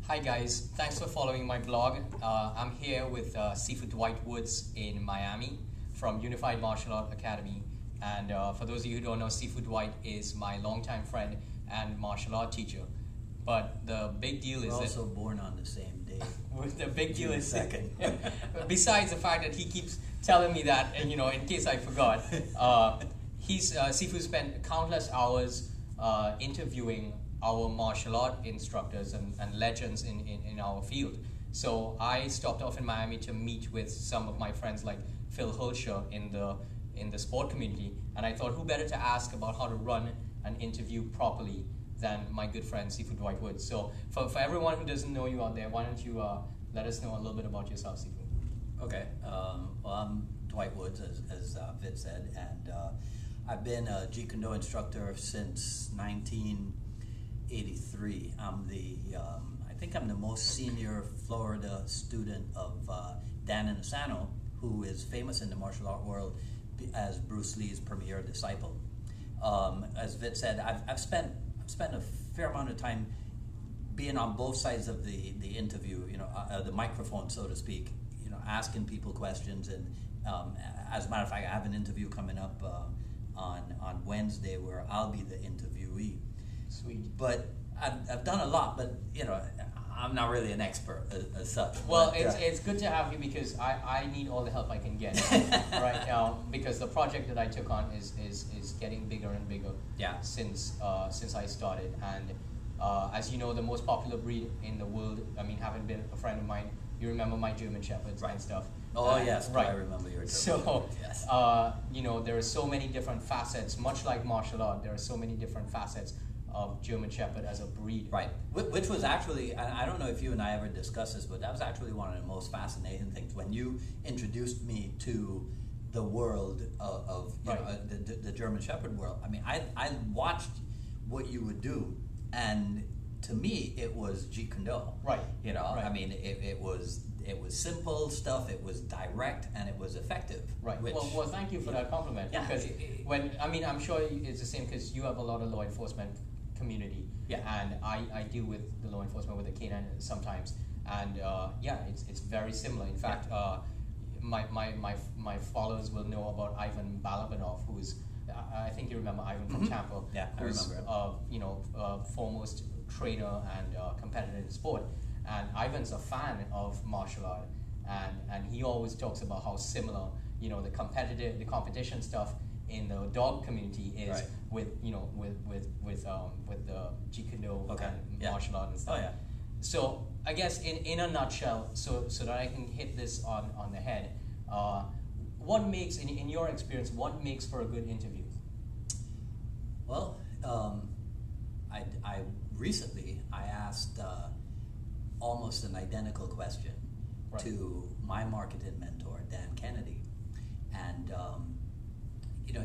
Hi guys, thanks for following my blog. I'm here with Sifu Dwight Woods in Miami from Unified Martial Art Academy. And for those of you who don't know, Sifu Dwight is my longtime friend and martial art teacher. But the big deal is We're also born on the same day. the big deal is second. besides the fact that he keeps telling me that, and in case I forgot, Sifu spent countless hours interviewing our martial art instructors and legends in our field. So I stopped off in Miami to meet with some of my friends like Phil Hulsher in the sport community, and I thought who better to ask about how to run an interview properly than my good friend Sifu Dwight Woods. So for everyone who doesn't know you out there, why don't you let us know a little bit about yourself, Sifu? Okay, well, I'm Dwight Woods, as Vit said, and I've been a Jeet Kune instructor since 1983. I think I'm the most senior Florida student of Dan Inosanto, who is famous in the martial art world as Bruce Lee's premier disciple. As Vit said, I've spent a fair amount of time being on both sides of the interview, the microphone, so to speak, asking people questions. And as a matter of fact, I have an interview coming up on Wednesday where I'll be the interviewee. Sweet. But I've done a lot, but I'm not really an expert as such. Well, but, it's good to have you because I need all the help I can get right now, because the project that I took on is getting bigger and bigger. Yeah. Since I started, and as you know, the most popular breed in the world. I mean, having been a friend of mine, you remember my German Shepherds and stuff. Oh yes, right. I remember your German. So yes. There are so many different facets. Much like martial art, there are so many different facets of German Shepherd as a breed. Right, which was actually, I don't know if you and I ever discussed this, but that was actually one of the most fascinating things when you introduced me to the world of the German Shepherd world. I mean, I watched what you would do, and to me, it was Jeet Kune. Right. Right. I mean, it was simple stuff. It was direct, and it was effective. Right. Which, well, thank you for that compliment. Yeah. Because I'm sure it's the same because you have a lot of law enforcement community. Yeah. And I deal with the law enforcement with the canine sometimes, and it's very similar. In fact, my followers will know about Ivan Balabanov, who's I think you remember Ivan from Tampa. Yeah, I who's remember. Foremost trainer and competitor in sport. And Ivan's a fan of martial art, and he always talks about how similar the competition stuff in the dog community is right. with the Jeet Kune and yeah. martial art and stuff. Oh yeah. So I guess in a nutshell, so that I can hit this on the head, what makes in your experience what makes for a good interview? Well, I recently asked almost an identical question right. to my marketing mentor Dan Kennedy, and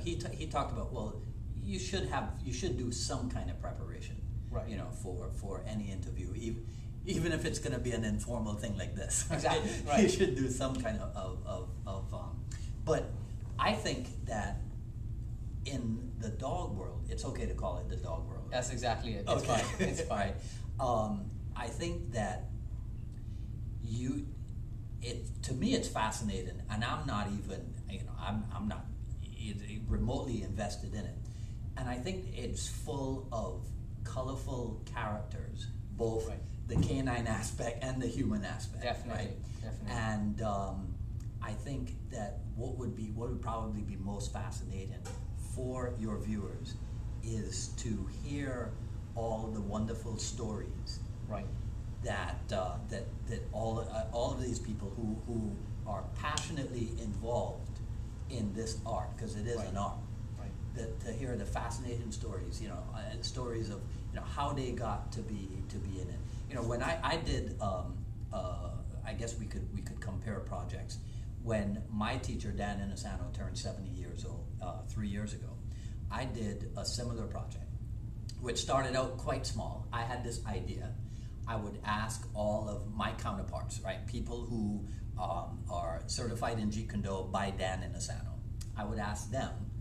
he talked about, well, you should do some kind of preparation, right. For any interview, even if it's going to be an informal thing like this. Exactly. Right. You should do some kind of but I think that in the dog world, it's okay to call it the dog world. That's exactly it. It's okay. fine. It's fine. I think that to me it's fascinating, and I'm not even, I'm not remotely invested in it. And I think it's full of colorful characters, both right. the canine aspect and the human aspect. Definitely, right? definitely. And I think that what would probably be most fascinating for your viewers is to hear all the wonderful stories, right. that all of these people who are passionately involved in this art, because it is right. an art. Right. To hear the fascinating stories, stories of how they got to be in it. When I did, I guess we could compare projects. When my teacher Dan Inosanto turned 70 years old 3 years ago, I did a similar project, which started out quite small. I had this idea. I would ask all of my counterparts, right, people who are certified in Jeet Kune by Dan Inosanto. I would ask them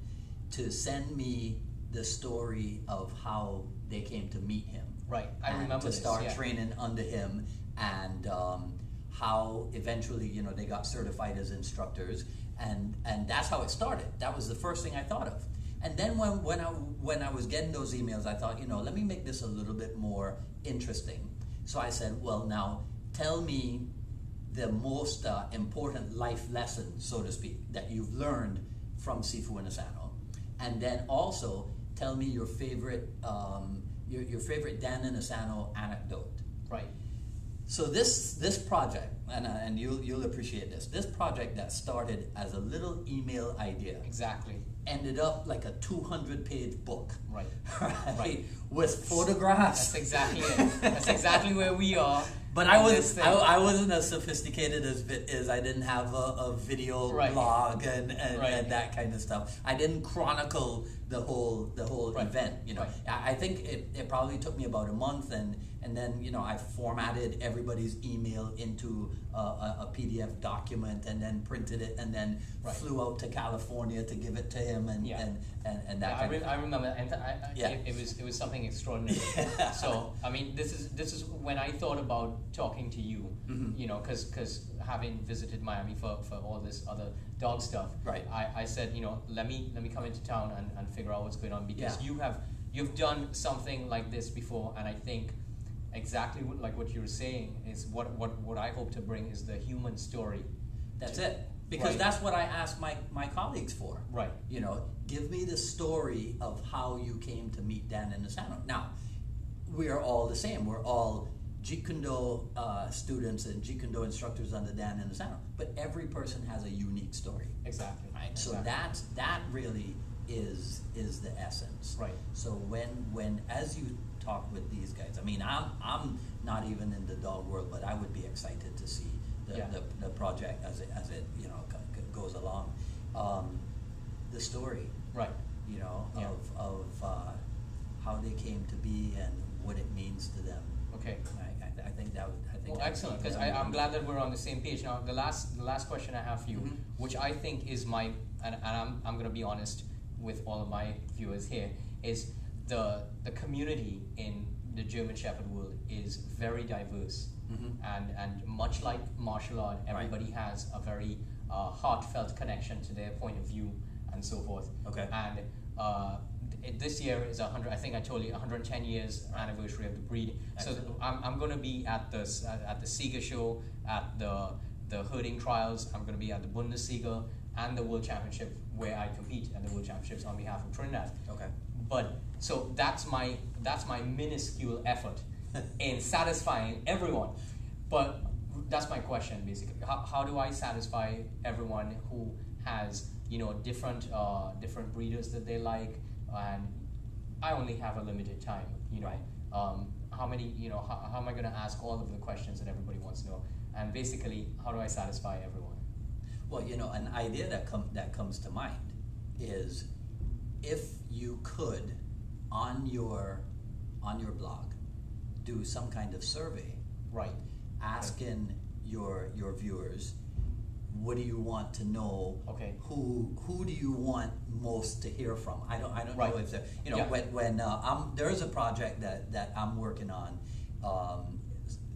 to send me the story of how they came to meet him Right, I and remember to this, start yeah. training under him, and how eventually, you know, they got certified as instructors, and that's how it started. That was the first thing I thought of. And then when I was getting those emails, I thought, you know, let me make this a little bit more interesting. So I said, well, now tell me the most important life lessons, so to speak, that you've learned from Sifu Inosanto, and then also tell me your favorite your favorite Dan Inosanto anecdote. Right. So this project, and you'll appreciate this. This project that started as a little email idea, Exactly. ended up like a 200-page book. Right. Right. With photographs. That's exactly it. That's exactly where we are. But I wasn't as sophisticated as I didn't have a video Right. blog and Right. that kind of stuff. I didn't chronicle the whole Right. event. You know, Right. I think it probably took me about a month, and then, you know, I formatted everybody's email into a PDF document, and then printed it, and then Right. flew out to California to give it to him, and Yeah. and that Yeah, kind of thing. I remember, and Yeah. it was something extraordinary. So I mean, this is when I thought about talking to you, Mhm. you know, because having visited Miami for all this other dog stuff, Right. I said, you know, let me come into town and figure out what's going on, because Yeah. you've done something like this before, and I think exactly like what you're saying is what I hope to bring is the human story. That's it. Because Right. that's what I ask my colleagues for. Right. You know, give me the story of how you came to meet Dan Inosanto. Now, we are all the same. We're all Jeet Kune students and Jeet Kune instructors under Dan Inosanto. But every person has a unique story. Exactly. Right. So Exactly. that really is the essence. Right. So when as you talk with these guys, I mean, I'm not even in the dog world, but I would be excited to see the project as it you know goes along. The story, Right. you know, Yeah. of how they came to be and what it means to them. Okay. I think that would. I think Well, that would excellent, be because very I'm glad that we're on the same page. Now, the last question I have for you, Mhm. which I think is and I'm going to be honest with all of my viewers here, is the community in the German Shepherd world is very diverse, Mhm. and much like martial art, everybody has a very heartfelt connection to their point of view and so forth. Okay. And this year is 100. I think I told you 110 years anniversary of the breed. Excellent. So I'm going to be at the Sieger show, at the herding trials. I'm going to be at the Bundesliga and the World Championship, where I compete at the World Championships on behalf of Trinidad. Okay. But so that's my minuscule effort in satisfying everyone. But that's my question basically. How do I satisfy everyone who has, you know, different breeders that they like, and I only have a limited time, you know. Right. How many, you know, how am I going to ask all of the questions that everybody wants to know? And basically, how do I satisfy everyone? Well, you know, an idea that comes to mind is, if you could, on your blog, do some kind of survey, Right. asking your viewers, what do you want to know? Okay. Who do you want most to hear from? I don't Right. know if there, you know, Yeah. when there's a project that I'm working on,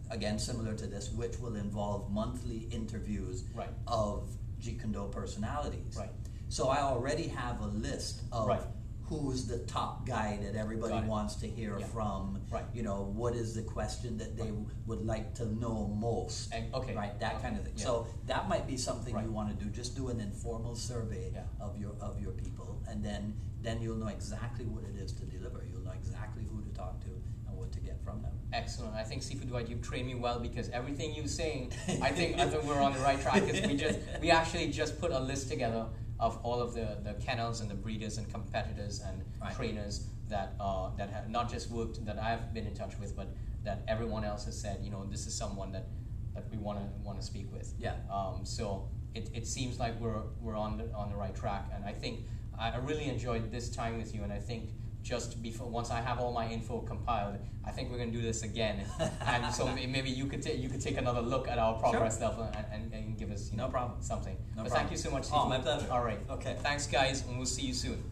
again similar to this, which will involve monthly interviews Right. of Jeet Kune personalities. Right. So I already have a list of Right. who's the top guy that everybody Got it. wants to hear Yeah. from. Right. You know, what is the question that they would like to know most? Okay. Right, that kind of thing. Yeah. So that might be something Right. you want to do. Just do an informal survey Yeah. of your people, and then you'll know exactly what it is to deliver. You'll know exactly who to talk to and what to get from them. Excellent. I think Sifu Dwight, you've trained me well, because everything you're saying, I think we're on the right track. Because we actually just put a list together of all of the kennels and the breeders and competitors and Right. trainers that have not just worked, that I've been in touch with, but that everyone else has said, you know, this is someone that we want to speak with. Yeah. So it seems like we're on the right track, and I think I really enjoyed this time with you, and I think just before, once I have all my info compiled, I think we're going to do this again. And so maybe you could take another look at our progress level and give us, you know, No problem. something. No But problem. thank you so much, Oh, Sifu. my pleasure. All right. Okay. Thanks, guys, and we'll see you soon.